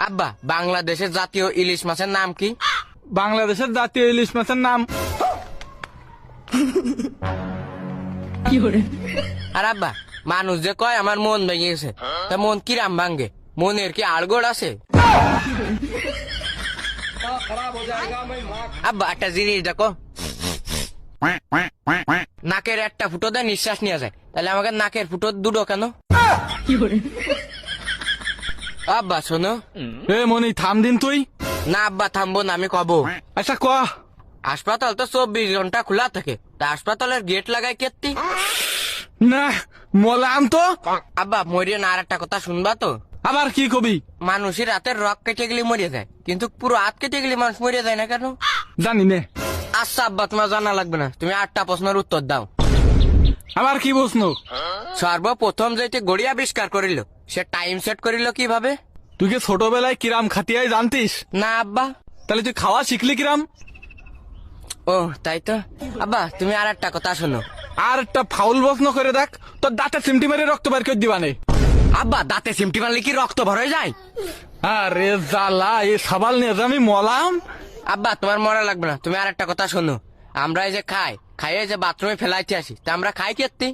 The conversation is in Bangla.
আব্বা বাংলাদেশের জাতীয় ইলিশ মাছের নাম কি? বাংলাদেশের জাতীয় ইলিশ মাছের নাম আর আব্বা মানুষ যে কয় আমার মন ভেঙে গেছে, তা মন কিরাম ভাঙ্গে? মনের কি আড়গোড় আছে? আব্বা একটা জিনিস দেখো, নাকের একটা ফুটো দেয় নিঃশ্বাস নিয়ে যায়, তাহলে আমাকে নাকের ফুটো দুটো কেন? আব্বা শোনো। এ মনি থাম দিন তুই। না আব্বা থামবো না, আমি কব। আচ্ছা ক। হাসপাতাল তো 24 ঘন্টা খোলা থাকে, তা হাসপাতালের গেট লাগায় কেত্তি? না মলাম তো। আব্বা মরিয়ে না, আর একটা কথা শুনবা তো? আবার কি কবি? মানুষের হাতের রক কেটে গেলে মরে যায়, কিন্তু পুরো হাত কেটে গেলে মানুষ মরে যায় না কেন? জানি নে। আচ্ছা আব্বা তোমার জানা লাগবে না, তুমি 8টা প্রশ্নের উত্তর দাও। আবার কি প্রশ্ন? সর্বপ্রথম যেটি গড়ি আবিষ্কার করিল, সে টাইম সেট করিল কিভাবে? তুই কি ছোটবেলায় কিরাম খাতিয়াই জানতিস? না আব্বা। তাহলে তুই খাওয়া শিখলি কিরাম? ও তাই তো। আব্বা তুমি আর একটা কথা শোনো। আর একটা ফাউল প্রশ্ন করে দেখ, তোর দাঁতে চিমটি মেরে রক্ত বের করে দিবানে। আব্বা দাঁতে চিমটি মারলে কি রক্ত ভর হয়ে যায়? আরে জ্বালা, এ সাবাল নিয়ে যে আমি মলাম। আব্বা তোমার মরা লাগবে না, তুমি আর একটা কথা শোনো। আমরা এই যে খাইয়ে যে বাথরুমে ফেলাইতে আসি, তা আমরা খাই কেত্তি?